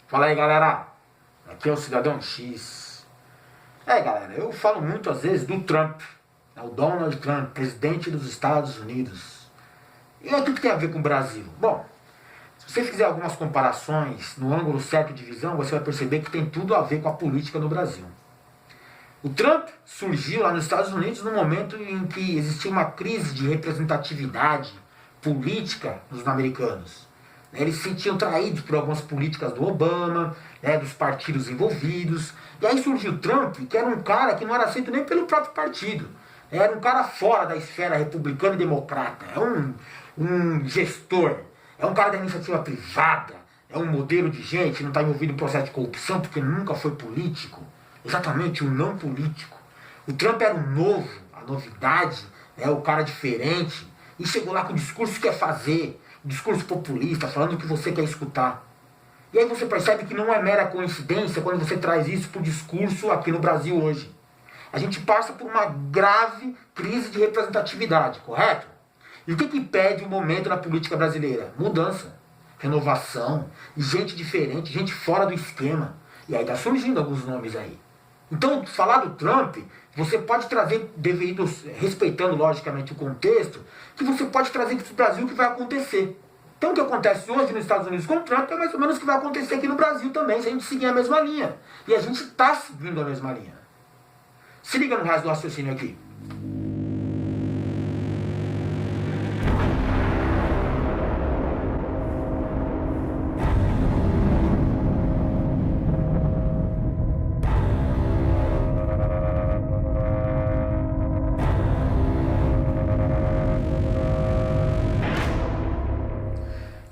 Fala aí, galera. Aqui é o Cidadão X. Galera, eu falo muito às vezes do Trump, o Donald Trump, presidente dos Estados Unidos. E o que tem a ver com o Brasil? Bom, se você fizer algumas comparações no ângulo certo de visão, você vai perceber que tem tudo a ver com a política no Brasil. O Trump surgiu lá nos Estados Unidos no momento em que existia uma crise de representatividade política nos americanos. Eles se sentiam traídos por algumas políticas do Obama, dos partidos envolvidos. E aí surgiu o Trump, que era um cara que não era aceito nem pelo próprio partido. Era um cara fora da esfera republicana e democrata. É um gestor. É um cara da iniciativa privada. É um modelo de gente, não está envolvido em processo de corrupção porque nunca foi político. Exatamente, um não político. O Trump era o novo, a novidade, o cara diferente. E chegou lá com o discurso que quer fazer. Discurso populista, falando o que você quer escutar. E aí você percebe que não é mera coincidência quando você traz isso para o discurso aqui no Brasil hoje. A gente passa por uma grave crise de representatividade, correto? E o que impede o momento na política brasileira? Mudança, renovação, gente diferente, gente fora do esquema. E aí está surgindo alguns nomes aí. Então, falar do Trump, você pode trazer, respeitando logicamente o contexto, que você pode trazer para o Brasil o que vai acontecer. Então o que acontece hoje nos Estados Unidos com o Trump é mais ou menos o que vai acontecer aqui no Brasil também, se a gente seguir a mesma linha. E a gente está seguindo a mesma linha. Se liga no resto do raciocínio aqui.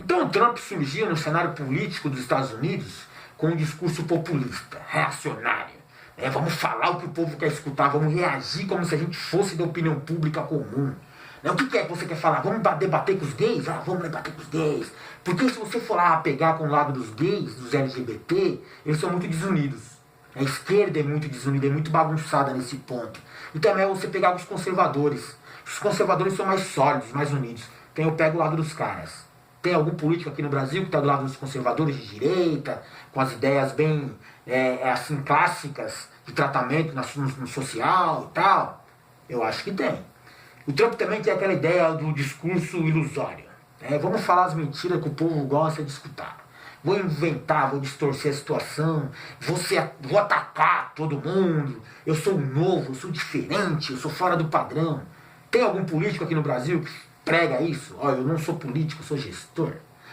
Então o Trump surgiu no cenário político dos Estados Unidos com um discurso populista, reacionário. Vamos falar o que o povo quer escutar, vamos reagir como se a gente fosse da opinião pública comum. O que é que você quer falar? Vamos debater com os gays? Vamos debater com os gays. Porque se você for lá pegar com o lado dos gays, dos LGBT, eles são muito desunidos. A esquerda é muito desunida, é muito bagunçada nesse ponto. E também é você pegar os conservadores. Os conservadores são mais sólidos, mais unidos. Então eu pego o lado dos caras. Tem algum político aqui no Brasil que está do lado dos conservadores de direita, com as ideias bem assim, clássicas de tratamento no social e tal? Eu acho que tem. O Trump também tem aquela ideia do discurso ilusório. Vamos falar as mentiras que o povo gosta de escutar. Vou inventar, vou distorcer a situação, vou atacar todo mundo. Eu sou novo, eu sou diferente, eu sou fora do padrão. Tem algum político aqui no Brasil que prega isso? Eu não sou político, eu sou gestor.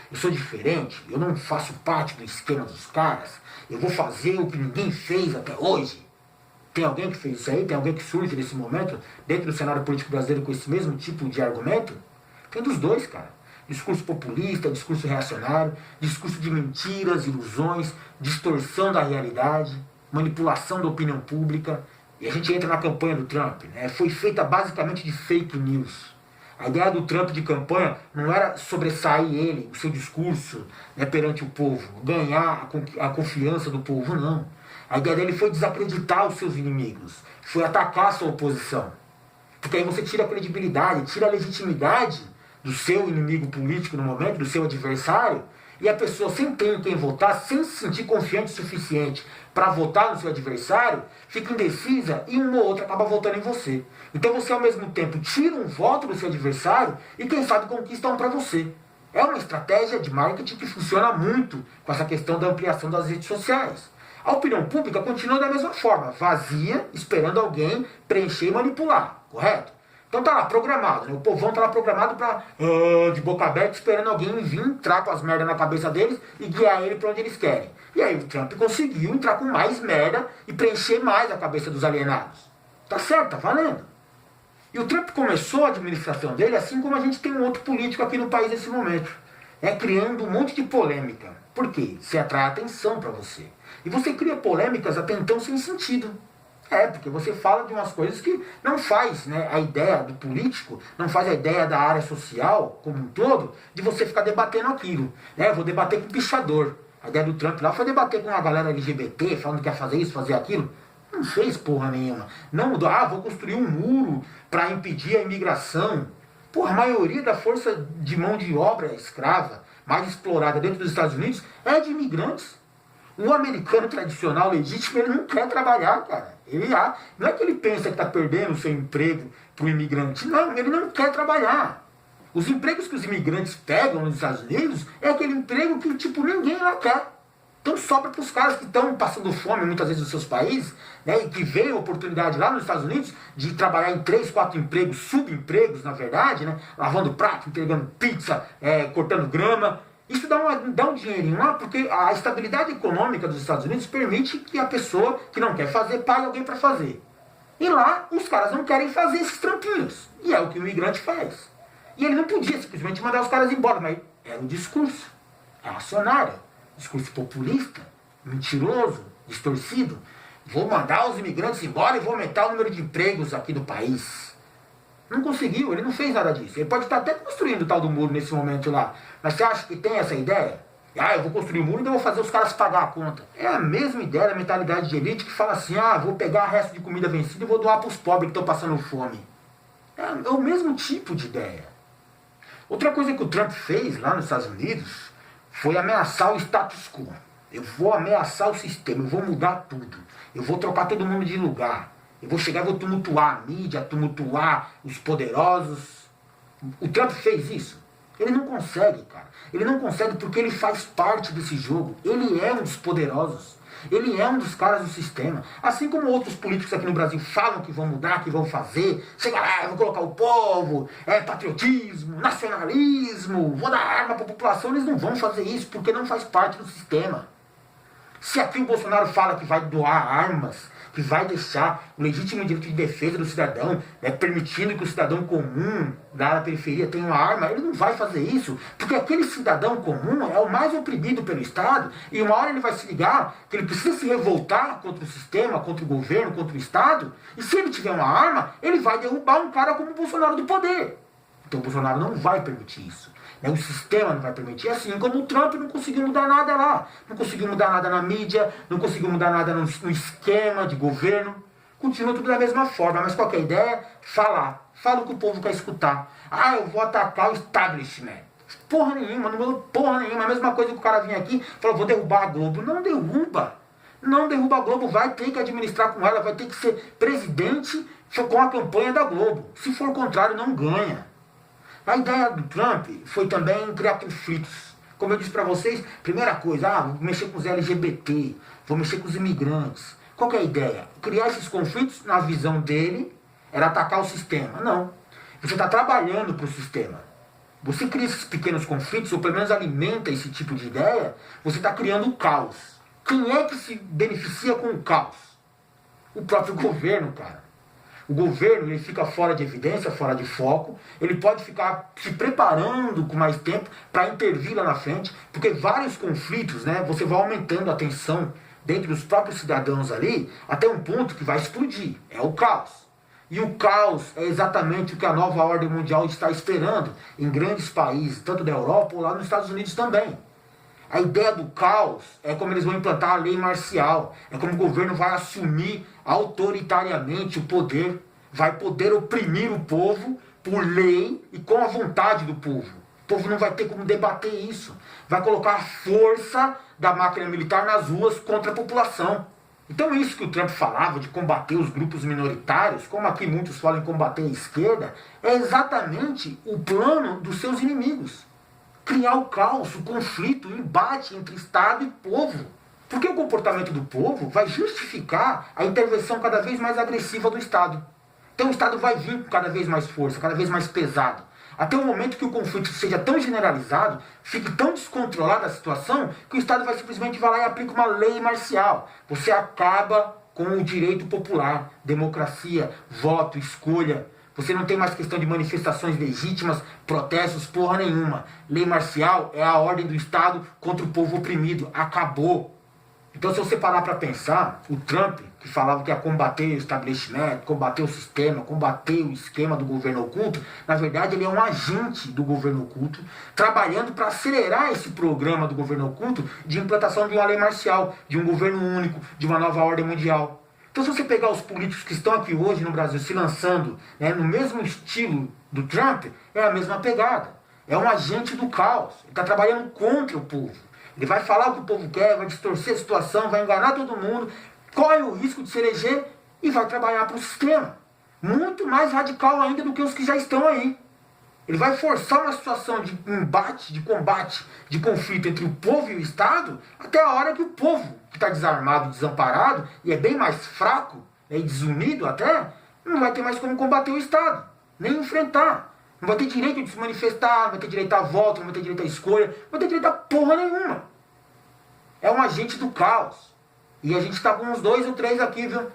Eu sou diferente, eu não faço parte do esquema dos caras. Eu vou fazer o que ninguém fez até hoje. Tem alguém que fez isso aí? Tem alguém que surge nesse momento dentro do cenário político brasileiro com esse mesmo tipo de argumento? Tem dos dois, cara. Discurso populista, discurso reacionário, discurso de mentiras, ilusões, distorção da realidade, manipulação da opinião pública. E a gente entra na campanha do Trump. Foi feita basicamente de fake news. A ideia do Trump de campanha não era sobressair ele, o seu discurso perante o povo, ganhar a confiança do povo, não. A ideia dele foi desacreditar os seus inimigos, foi atacar a sua oposição. Porque aí você tira a credibilidade, tira a legitimidade do seu inimigo político no momento, do seu adversário, e a pessoa sem ter em quem votar, sem se sentir confiante o suficiente para votar no seu adversário, fica indecisa e uma ou outra acaba votando em você. Então você ao mesmo tempo tira um voto do seu adversário e quem sabe conquista um para você. É uma estratégia de marketing que funciona muito com essa questão da ampliação das redes sociais. A opinião pública continua da mesma forma, vazia, esperando alguém preencher e manipular, correto? Então tá lá, programado, o povão tá lá programado pra, de boca aberta, esperando alguém vir, entrar com as merdas na cabeça deles e guiar ele pra onde eles querem. E aí o Trump conseguiu entrar com mais merda e preencher mais a cabeça dos alienados. Tá certo, tá valendo. E o Trump começou a administração dele assim como a gente tem um outro político aqui no país nesse momento. Criando um monte de polêmica. Por quê? Você atrai atenção pra você. E você cria polêmicas até então sem sentido. Porque você fala de umas coisas que não faz, a ideia do político, não faz a ideia da área social como um todo, de você ficar debatendo aquilo. Vou debater com o pichador. A ideia do Trump lá foi debater com a galera LGBT, falando que ia fazer isso, fazer aquilo. Não fez porra nenhuma. Não mudou, vou construir um muro para impedir a imigração. A maioria da força de mão de obra escrava, mais explorada dentro dos Estados Unidos, é de imigrantes. O americano tradicional, legítimo, ele não quer trabalhar, cara. Não é que ele pensa que está perdendo o seu emprego para o imigrante. Não, ele não quer trabalhar. Os empregos que os imigrantes pegam nos Estados Unidos é aquele emprego que, tipo, ninguém lá quer. Então sobra para os caras que estão passando fome muitas vezes nos seus países, né, e que veem a oportunidade lá nos Estados Unidos de trabalhar em 3, 4 empregos, subempregos, na verdade, né, lavando prato, entregando pizza, cortando grama. Isso dá um dinheirinho lá, porque a estabilidade econômica dos Estados Unidos permite que a pessoa que não quer fazer, pague alguém para fazer. E lá, os caras não querem fazer esses trampinhos. E é o que o imigrante faz. E ele não podia simplesmente mandar os caras embora, mas era um discurso reacionário, discurso populista, mentiroso, distorcido. Vou mandar os imigrantes embora e vou aumentar o número de empregos aqui do país. Não conseguiu, ele não fez nada disso. Ele pode estar até construindo o tal do muro nesse momento lá. Mas você acha que tem essa ideia? Eu vou construir o muro e eu vou fazer os caras pagar a conta. É a mesma ideia da mentalidade de elite que fala assim, vou pegar o resto de comida vencida e vou doar para os pobres que estão passando fome. É o mesmo tipo de ideia. Outra coisa que o Trump fez lá nos Estados Unidos foi ameaçar o status quo. Eu vou ameaçar o sistema, eu vou mudar tudo. Eu vou trocar todo mundo de lugar. Eu vou chegar e vou tumultuar a mídia, tumultuar os poderosos. O Trump fez isso. Ele não consegue, cara. Ele não consegue porque ele faz parte desse jogo. Ele é um dos poderosos. Ele é um dos caras do sistema. Assim como outros políticos aqui no Brasil falam que vão mudar, que vão fazer. Chega lá, vou colocar o povo, patriotismo, nacionalismo, vou dar arma para a população. Eles não vão fazer isso porque não faz parte do sistema. Se aqui o Bolsonaro fala que vai doar armas, que vai deixar o legítimo direito de defesa do cidadão, permitindo que o cidadão comum da periferia tenha uma arma, ele não vai fazer isso, porque aquele cidadão comum é o mais oprimido pelo Estado, e uma hora ele vai se ligar que ele precisa se revoltar contra o sistema, contra o governo, contra o Estado, e se ele tiver uma arma, ele vai derrubar um cara como o Bolsonaro do poder. Então o Bolsonaro não vai permitir isso. O sistema não vai permitir, assim como o Trump não conseguiu mudar nada lá. Não conseguiu mudar nada na mídia, não conseguiu mudar nada no esquema de governo. Continua tudo da mesma forma, mas qual que é a ideia? Falar. Fala o que o povo quer escutar. Eu vou atacar o establishment. Porra nenhuma, não mudou porra nenhuma. A mesma coisa que o cara vinha aqui e falou, vou derrubar a Globo. Não derruba. Não derruba a Globo, vai ter que administrar com ela, vai ter que ser presidente com a campanha da Globo. Se for o contrário, não ganha. A ideia do Trump foi também criar conflitos. Como eu disse para vocês, primeira coisa, vou mexer com os LGBT, vou mexer com os imigrantes. Qual que é a ideia? Criar esses conflitos, na visão dele, era atacar o sistema. Não. Você está trabalhando para o sistema. Você cria esses pequenos conflitos, ou pelo menos alimenta esse tipo de ideia, você está criando o caos. Quem é que se beneficia com o caos? O próprio governo, cara. O governo ele fica fora de evidência, fora de foco, ele pode ficar se preparando com mais tempo para intervir lá na frente, porque vários conflitos, você vai aumentando a tensão dentro dos próprios cidadãos ali, até um ponto que vai explodir, é o caos. E o caos é exatamente o que a nova ordem mundial está esperando em grandes países, tanto da Europa ou lá nos Estados Unidos também. A ideia do caos é como eles vão implantar a lei marcial, é como o governo vai assumir autoritariamente o poder, vai poder oprimir o povo por lei e com a vontade do povo. O povo não vai ter como debater isso, vai colocar a força da máquina militar nas ruas contra a população. Então isso que o Trump falava de combater os grupos minoritários, como aqui muitos falam em combater a esquerda, é exatamente o plano dos seus inimigos. Criar o caos, o conflito, o embate entre Estado e povo. Porque o comportamento do povo vai justificar a intervenção cada vez mais agressiva do Estado. Então o Estado vai vir com cada vez mais força, cada vez mais pesado. Até o momento que o conflito seja tão generalizado, fique tão descontrolada a situação, que o Estado vai simplesmente vai lá e aplica uma lei marcial. Você acaba com o direito popular, democracia, voto, escolha. Você não tem mais questão de manifestações legítimas, protestos, porra nenhuma. Lei marcial é a ordem do Estado contra o povo oprimido. Acabou. Então, se você parar para pensar, o Trump, que falava que ia combater o establishment, combater o sistema, combater o esquema do governo oculto, na verdade ele é um agente do governo oculto, trabalhando para acelerar esse programa do governo oculto de implantação de uma lei marcial, de um governo único, de uma nova ordem mundial. Então, se você pegar os políticos que estão aqui hoje no Brasil se lançando no mesmo estilo do Trump, é a mesma pegada. É um agente do caos. Ele está trabalhando contra o povo. Ele Ele vai falar o que o povo quer, vai distorcer a situação, vai enganar todo mundo, corre o risco de se eleger e vai trabalhar para o sistema. Muito mais radical ainda do que os que já estão aí. Ele vai forçar uma situação de embate, de combate, de conflito entre o povo e o Estado, até a hora que o povo, que está desarmado, desamparado, e é bem mais fraco, né, e desunido até, não vai ter mais como combater o Estado, nem enfrentar. Não vai ter direito de se manifestar, não vai ter direito à volta, não vai ter direito à escolha, não vai ter direito a porra nenhuma. É um agente do caos. E a gente está com uns 2 ou 3 aqui, viu?